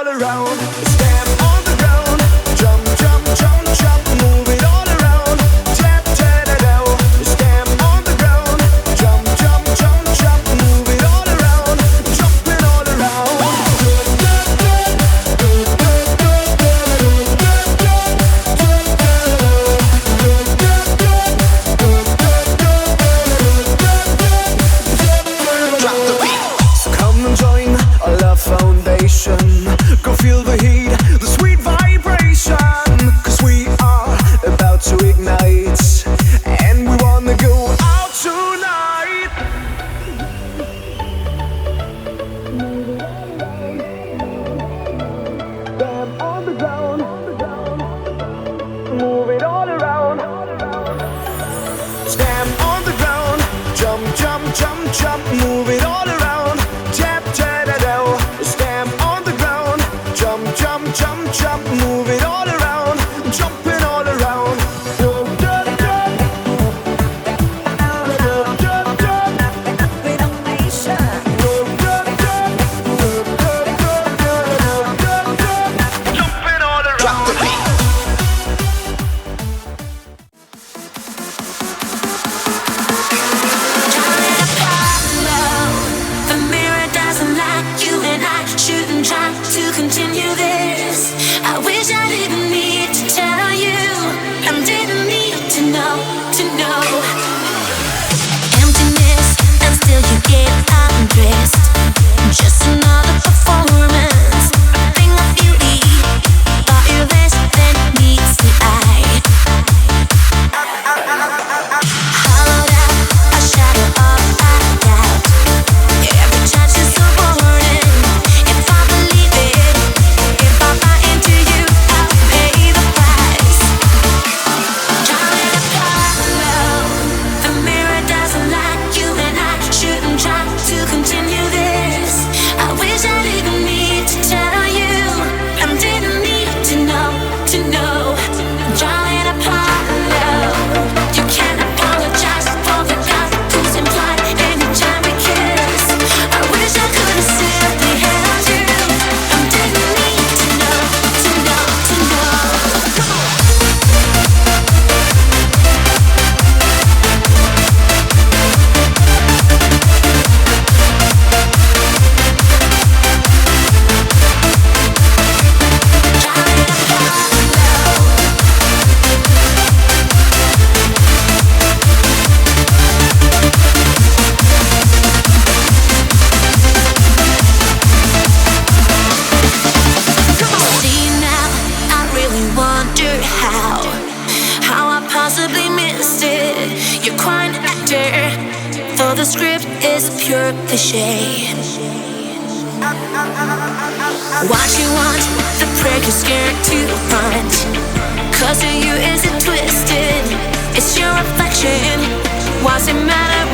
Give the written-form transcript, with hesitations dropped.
around. Stamp on the ground. Jump, jump, jump, jump. Move it all around. Tap, tap, tap, tap. Stamp on the ground. Jump, jump, jump, jump. Move it all around. Jumping all around. Drop the beat. So come and join our love foundation. Go feel the heat, the sweet vibration. Cause we are about to ignite, and we wanna go out tonight. Stamp on the ground. Move it all around. Stamp on the ground. Jump, jump, jump, jump. Move it all around. Tap, tap, tap, tap. Stamp on the ground. Jump, jump, jump, jump. Move it all around. Jumping all around. Jumping all around. Drop the beat. The mirror doesn't like you, and I shouldn't try to continue this. I wish I didn't need to tell you, and didn't need to know, to know. Emptiness, and still you get undressed. Just another performance, a thing of beauty. Thought you're less than meets the eye. Hollowed out, a shadow of a doubt. Every touch is so boring. If I believe it, if I buy into you, I'll pay the price. Darling, I follow. The mirror doesn't like you, and I shouldn't try to continue this. I wish I didn't need to tell you, and didn't need to know, to know. Darling, I follow. You can't apologize for the God who's implied anytime we kiss. I wish I could have simply held you, and didn't need to know, to know, to know. See now, I really wonder how I possibly missed it. You're quite an actor, though the script is pure cliche. What you want, the prayer you're scared to hunt. Cause of you is it twisted, it's your reflection. What's it matter